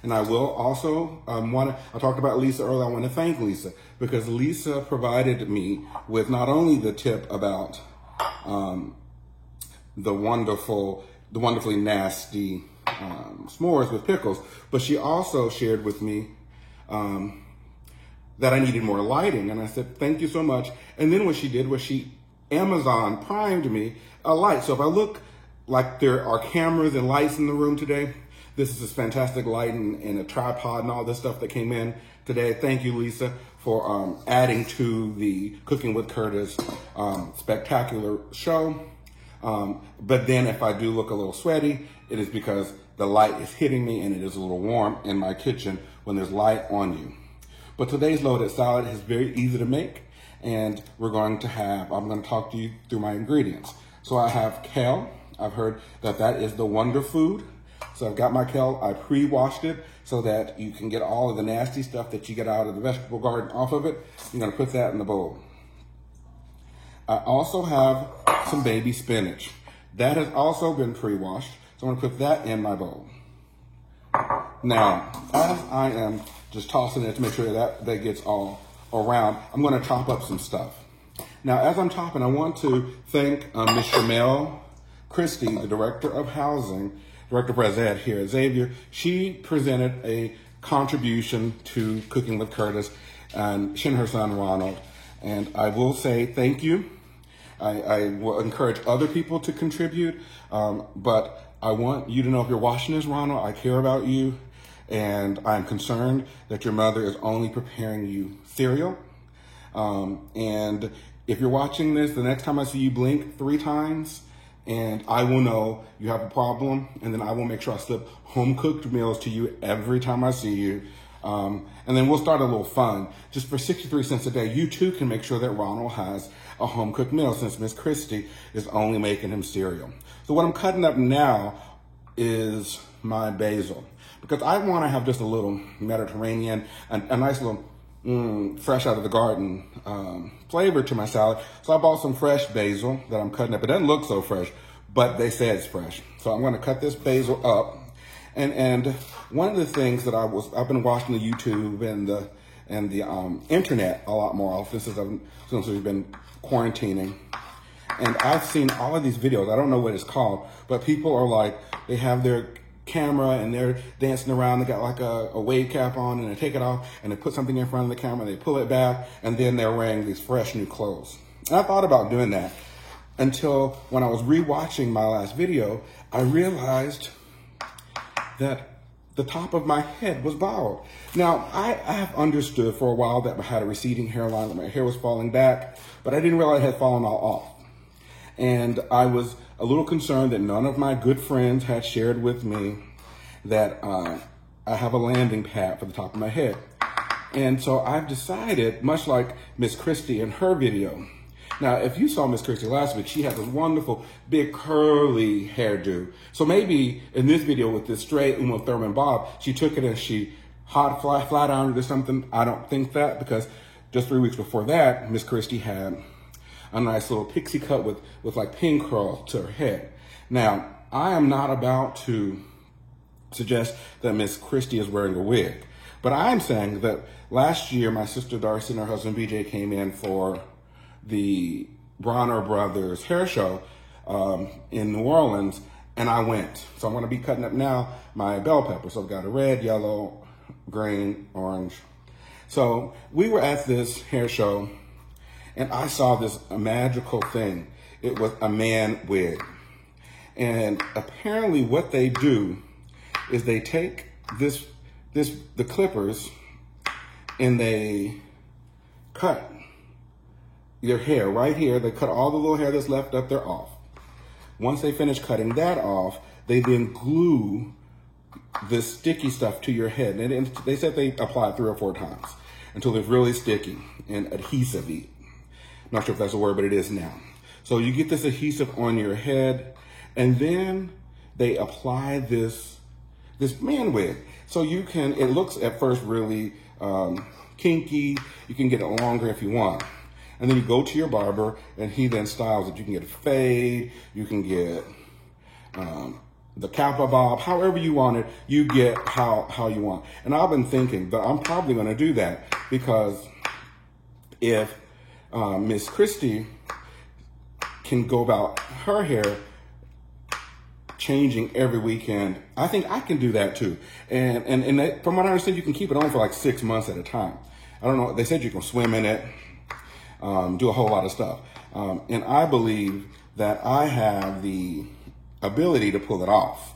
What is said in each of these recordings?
And I will also I talked about Lisa earlier. I want to thank Lisa because Lisa provided me with not only the tip about the wonderfully nasty s'mores with pickles, but she also shared with me that I needed more lighting. And I said, thank you so much. And then what she did was she Amazon primed me a light. So if I look like there are cameras and lights in the room today, this is this fantastic light and a tripod and all this stuff that came in today. Thank you, Lisa, for adding to the Cooking with Curtis spectacular show. But then if I do look a little sweaty, it is because the light is hitting me and it is a little warm in my kitchen when there's light on you. But today's loaded salad is very easy to make, and I'm going to talk to you through my ingredients. So I have kale. I've heard that is the wonder food. So I've got my kale, I pre-washed it so that you can get all of the nasty stuff that you get out of the vegetable garden off of it. I'm gonna put that in the bowl. I also have some baby spinach. That has also been pre-washed, so I'm gonna put that in my bowl. Now, as I am just tossing it to make sure that gets all around, I'm gonna chop up some stuff. Now, as I'm chopping, I want to thank Ms. Shamel Christie, the Director of Housing, Director of Res Ed here at Xavier. She presented a contribution to Cooking with Curtis, and she and her son Ronald. And I will say thank you. I will encourage other people to contribute, but I want you to know if you're watching this, Ronald, I care about you, and I'm concerned that your mother is only preparing you cereal. And if you're watching this, the next time I see you blink 3 times, and I will know you have a problem, and then I will make sure I slip home-cooked meals to you every time I see you. And then we'll start a little fun. Just for 63 cents a day, you too can make sure that Ronald has a home-cooked meal since Miss Christie is only making him cereal. So what I'm cutting up now is my basil, because I want to have just a little Mediterranean, a nice little fresh out of the garden flavor to my salad. So I bought some fresh basil that I'm cutting up. It doesn't look so fresh, but they say it's fresh. So I'm going to cut this basil up. And one of the things that I've been watching the YouTube and the internet a lot more often since we've been quarantining. And I've seen all of these videos. I don't know what it's called, but people are like, they have their camera and they're dancing around. They got like a wave cap on and they take it off and they put something in front of the camera and they pull it back and then they're wearing these fresh new clothes. And I thought about doing that until when I was rewatching my last video, I realized that the top of my head was bald. Now, I have understood for a while that I had a receding hairline, that my hair was falling back, but I didn't realize it had fallen all off. And I was a little concerned that none of my good friends had shared with me that I have a landing pad for the top of my head. And so I've decided, much like Miss Christie in her video. Now, if you saw Miss Christie last week, she had this wonderful big curly hairdo. So maybe in this video with this straight Uma Thurman bob, she took it and she hot flat ironed it or something. I don't think that, because just 3 weeks before that, Miss Christie had a nice little pixie cut with like pin curls to her head. Now, I am not about to suggest that Miss Christie is wearing a wig, but I am saying that last year, my sister Darcy and her husband BJ came in for the Bronner Brothers hair show in New Orleans, and I went. So I'm gonna be cutting up now my bell pepper. So I've got a red, yellow, green, orange. So we were at this hair show, and I saw this magical thing. It was a man wig. And apparently what they do is they take the clippers and they cut your hair right here. They cut all the little hair that's left up there off. Once they finish cutting that off, they then glue this sticky stuff to your head. And they said they apply it 3 or 4 times until it's really sticky and adhesive-y. Not sure if that's a word, but it is now. So you get this adhesive on your head, and then they apply this man wig. So you can, it looks at first really kinky. You can get it longer if you want. And then you go to your barber, and he then styles it. You can get a fade. You can get the Kappa bob, however you want it, you get how you want. And I've been thinking that I'm probably going to do that, because if Miss Christie can go about her hair changing every weekend, I think I can do that too. And they, from what I understand, you can keep it on for like 6 months at a time. I don't know. They said you can swim in it, do a whole lot of stuff. And I believe that I have the ability to pull it off.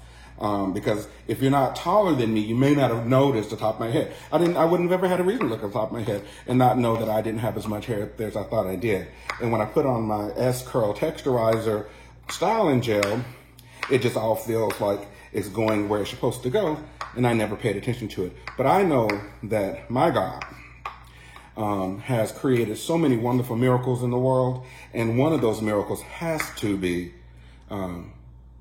Because if you're not taller than me, you may not have noticed the top of my head. I wouldn't have ever had a reason to look at the top of my head and not know that I didn't have as much hair there as I thought I did. And when I put on my S-Curl Texturizer styling gel, it just all feels like it's going where it's supposed to go, and I never paid attention to it. But I know that my God has created so many wonderful miracles in the world, and one of those miracles has to be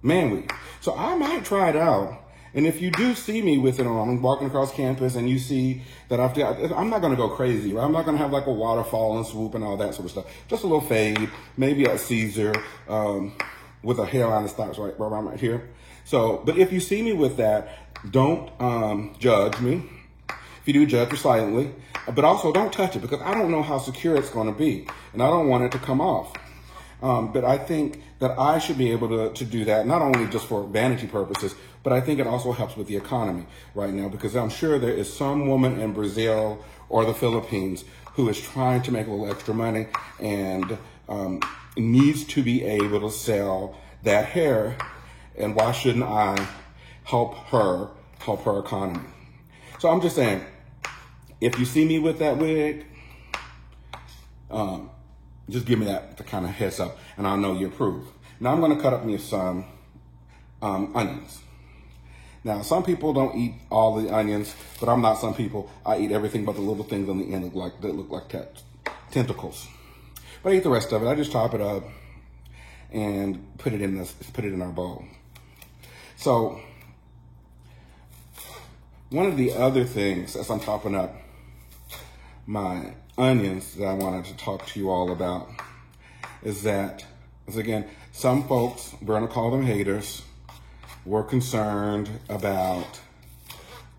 man weave. So I might try it out. And if you do see me with it on, I'm walking across campus and you see that I'm not going to go crazy, right? I'm not going to have like a waterfall and swoop and all that sort of stuff. Just a little fade, maybe a Caesar with a hairline that starts right around right here. So, but if you see me with that, don't judge me. If you do, judge me silently. But also don't touch it, because I don't know how secure it's going to be, and I don't want it to come off. But I think that I should be able to do that, not only just for vanity purposes, but I think it also helps with the economy right now, because I'm sure there is some woman in Brazil or the Philippines who is trying to make a little extra money and needs to be able to sell that hair. And why shouldn't I help her economy? So I'm just saying, if you see me with that wig, just give me that kind of heads up, and I'll know you approve. Now I'm going to cut up me some onions. Now, some people don't eat all the onions, but I'm not some people. I eat everything but the little things on the end that look like tentacles. But I eat the rest of it. I just chop it up and put it in our bowl. So one of the other things, as I'm chopping up my onions, that I wanted to talk to you all about is that, again, some folks, we're going to call them haters, were concerned about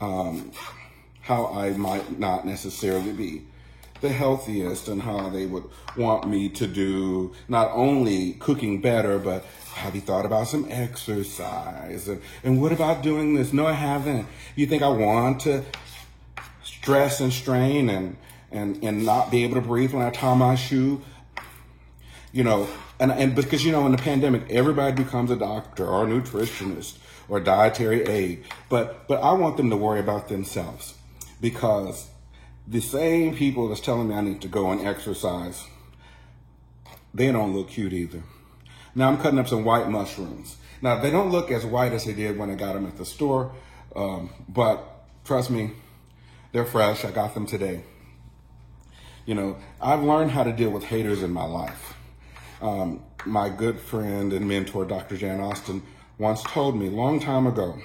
how I might not necessarily be the healthiest, and how they would want me to do not only cooking better, but have you thought about some exercise? And what about doing this? No, I haven't. You think I want to stress and strain and not be able to breathe when I tie my shoe? You know, and because, you know, in the pandemic, everybody becomes a doctor or a nutritionist or a dietary aide. But I want them to worry about themselves, because the same people that's telling me I need to go and exercise, they don't look cute either. Now I'm cutting up some white mushrooms. Now they don't look as white as they did when I got them at the store, but trust me, they're fresh. I got them today. You know, I've learned how to deal with haters in my life. My good friend and mentor, Dr. Jan Austin, once told me a long time ago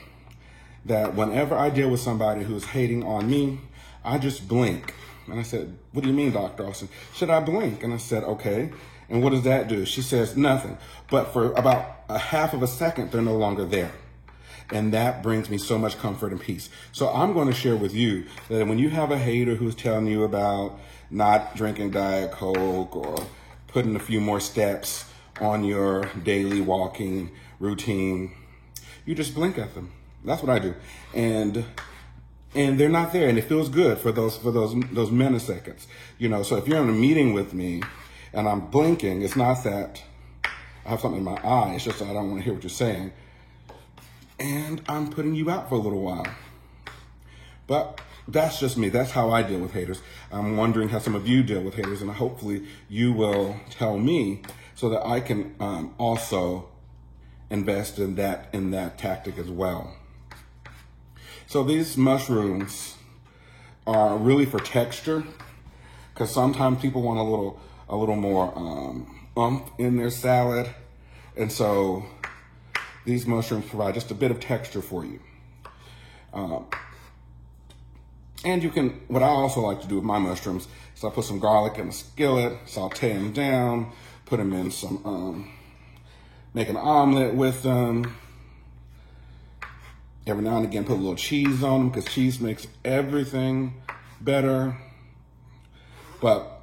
that whenever I deal with somebody who's hating on me, I just blink. And I said, what do you mean, Dr. Austin? Should I blink? And I said, okay. And what does that do? She says, nothing. But for about a half of a second, they're no longer there. And that brings me so much comfort and peace. So I'm going to share with you that when you have a hater who's telling you about not drinking Diet Coke or putting a few more steps on your daily walking routine, you just blink at them. That's what I do. And they're not there, and it feels good for those milliseconds. You know, so if you're in a meeting with me and I'm blinking, it's not that I have something in my eye, it's just that I don't want to hear what you're saying. And I'm putting you out for a little while. But that's just me. That's how I deal with haters. I'm wondering how some of you deal with haters, and hopefully you will tell me so that I can also invest in that tactic as well. So these mushrooms are really for texture, because sometimes people want a little more oomph in their salad, and so these mushrooms provide just a bit of texture for you. And you can, what I also like to do with my mushrooms is I put some garlic in a skillet, saute them down, put them in some, make an omelet with them. Every now and again, put a little cheese on them because cheese makes everything better. But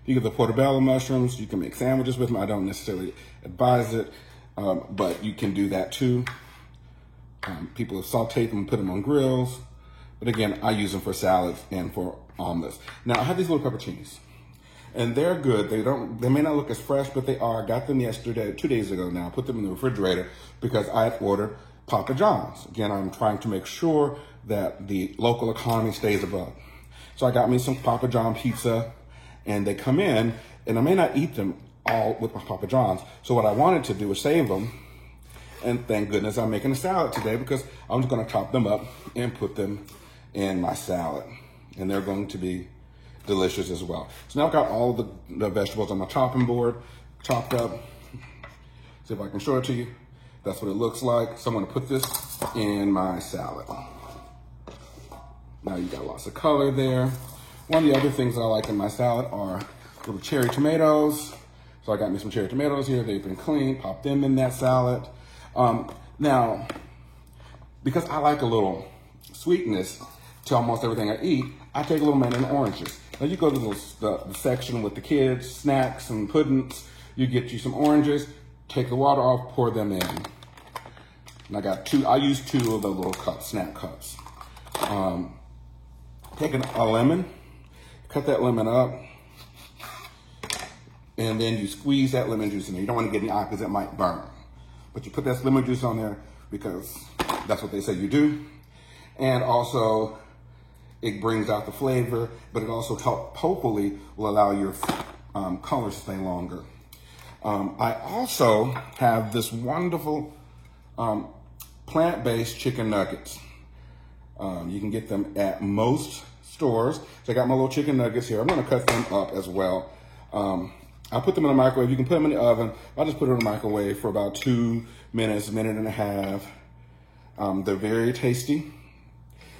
you get the portobello mushrooms. You can make sandwiches with them. I don't necessarily advise it, but you can do that too. People have sauteed them and put them on grills. But again, I use them for salads and for omelets. Now, I have these little pepperoncinis. And they're good. They may not look as fresh, but they are. I got them yesterday, 2 days ago now. I put them in the refrigerator because I had ordered Papa John's. Again, I'm trying to make sure that the local economy stays above. So I got me some Papa John pizza, and they come in, and I may not eat them all with my Papa John's. So what I wanted to do was save them, and thank goodness I'm making a salad today because I'm just going to chop them up and put them in my salad. And they're going to be delicious as well. So now I've got all the vegetables on my chopping board, chopped up. See if I can show it to you. That's what it looks like. So I'm gonna put this in my salad. Now you got lots of color there. One of the other things I like in my salad are little cherry tomatoes. So I got me some cherry tomatoes here. They've been cleaned, pop them in that salad. Now, because I like a little sweetness to almost everything I eat, I take a little mint and oranges. Now you go to the section with the kids, snacks and puddings, you get you some oranges, take the water off, pour them in. And I use 2 of the little cups, snack cups. Take a lemon, cut that lemon up, and then you squeeze that lemon juice in there. You don't want to get any eye because it might burn. But you put that lemon juice on there because that's what they say you do. And also, it brings out the flavor, but it also hopefully will allow your colors to stay longer. I also have this wonderful plant-based chicken nuggets. You can get them at most stores. So I got my little chicken nuggets here. I'm gonna cut them up as well. I put them in the microwave. You can put them in the oven. I'll just put it in the microwave for about 2 minutes, a minute and a half. They're very tasty.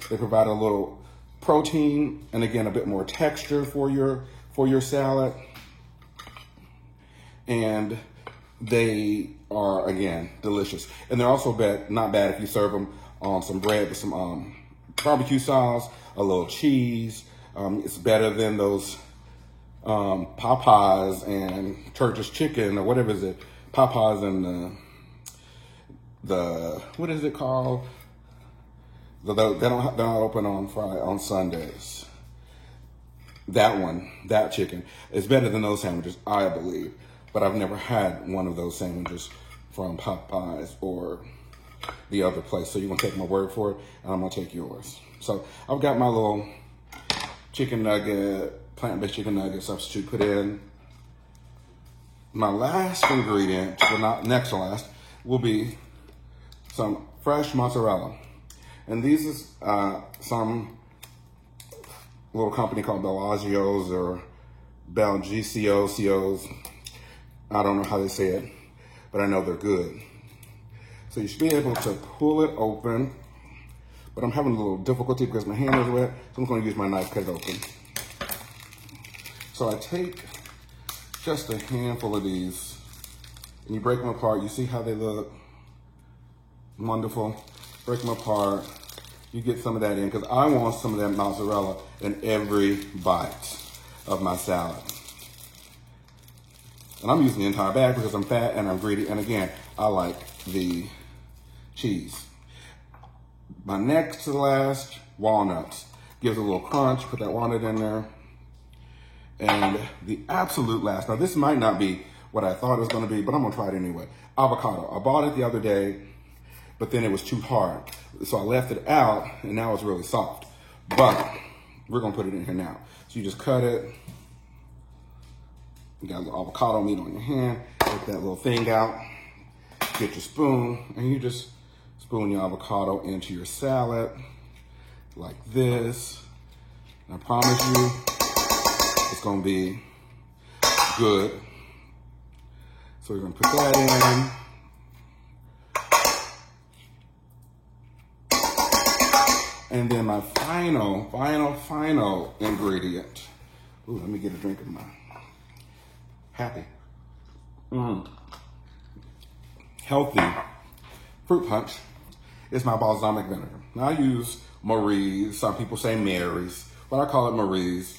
They provide a little protein and again a bit more texture for your salad, and they are again delicious. And they're also not bad if you serve them on some bread with some barbecue sauce, a little cheese. It's better than those Popeyes and Church's Chicken or whatever is it, Popeyes and the what is it called? They're not open on Sundays. That chicken is better than those sandwiches, I believe. But I've never had one of those sandwiches from Popeyes or the other place. So you're gonna take my word for it, and I'm gonna take yours. So I've got my little chicken nugget, plant-based chicken nugget substitute put in. My last ingredient, well not next to last, will be some fresh mozzarella. And these is some little company called Bellagio's or Belgicio's. I don't know how they say it, but I know they're good. So you should be able to pull it open, but I'm having a little difficulty because my hand is wet, so I'm going to use my knife to cut it open. So I take just a handful of these, and you break them apart. You see how they look? Wonderful. Break them apart. You get some of that in because I want some of that mozzarella in every bite of my salad. And I'm using the entire bag because I'm fat and I'm greedy. And again, I like the cheese. My next to the last, walnuts. Gives a little crunch. Put that walnut in there. And the absolute last. Now this might not be what I thought it was going to be, but I'm going to try it anyway. Avocado. I bought it the other day, but then it was too hard. So I left it out, and now it's really soft. But we're gonna put it in here now. So you just cut it. You got a little avocado meat on your hand. Take that little thing out. Get your spoon, and you just spoon your avocado into your salad like this. And I promise you, it's gonna be good. So we're gonna put that in. And then my final ingredient. Ooh, let me get a drink of mine. Happy. Healthy fruit punch. is my balsamic vinegar. Now I use Marie's, some people say Mary's, but I call it Marie's.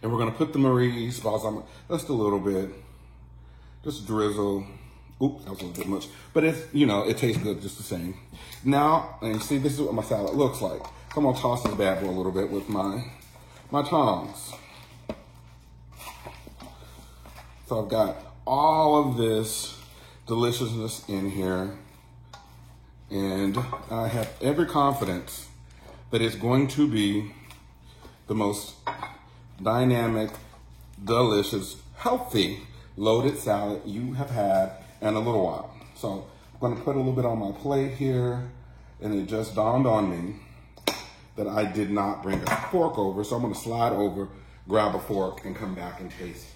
And we're gonna put the Marie's balsamic, just a little bit, just drizzle. Oops, that was a little bit much, but it's, you know, it tastes good just the same. Now, and you see, this is what my salad looks like. So I'm gonna toss this bad boy a little bit with my tongs. So I've got all of this deliciousness in here, and I have every confidence that it's going to be the most dynamic, delicious, healthy, loaded salad you have had in a little while. So I'm gonna put a little bit on my plate here, and it just dawned on me that I did not bring a fork over, so I'm gonna slide over, grab a fork, and come back and taste it.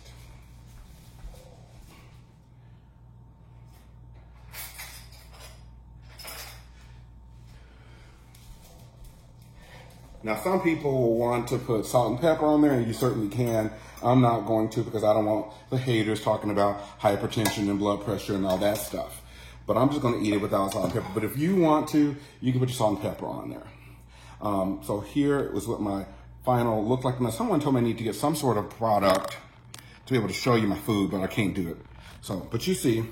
Now, some people will want to put salt and pepper on there, and you certainly can. I'm not going to, because I don't want the haters talking about hypertension and blood pressure and all that stuff. But I'm just gonna eat it without salt and pepper. But if you want to, you can put your salt and pepper on there. So here was what my final looked like. Now, someone told me I need to get some sort of product to be able to show you my food, but I can't do it. So, but you see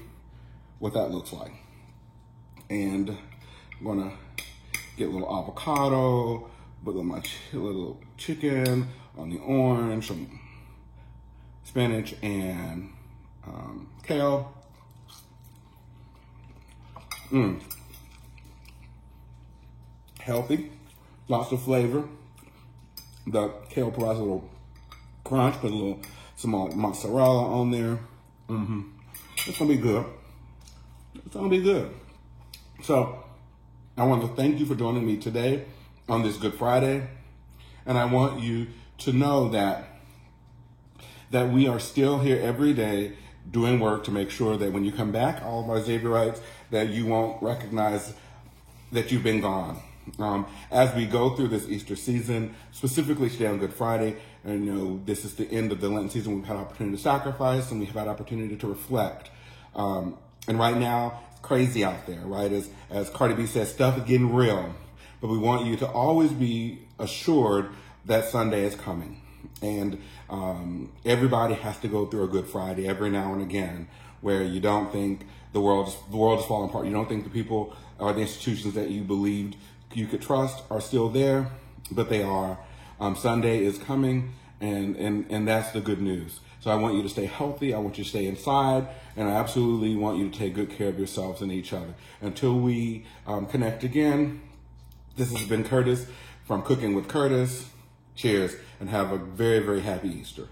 what that looks like. And I'm gonna get a little avocado, put my little chicken on the orange, some spinach and kale. Healthy, lots of flavor. The kale provides a little crunch, put some mozzarella on there. It's gonna be good. It's gonna be good. So I want to thank you for joining me today on this Good Friday. And I want you to know that we are still here every day doing work to make sure that when you come back, all of our Xavierites, that you won't recognize that you've been gone. As we go through this Easter season, specifically today on Good Friday, and you know, this is the end of the Lenten season. We've had opportunity to sacrifice, and we've had opportunity to reflect. And right now, it's crazy out there, right? As Cardi B says, stuff is getting real. But we want you to always be assured that Sunday is coming. And everybody has to go through a Good Friday every now and again, where you don't think the world is falling apart. You don't think the people or the institutions that you believed you could trust are still there, but they are. Sunday is coming, and that's the good news. So I want you to stay healthy. I want you to stay inside, and I absolutely want you to take good care of yourselves and each other. Until we connect again, this has been Curtis from Cooking with Curtis. Cheers, and have a very, very happy Easter.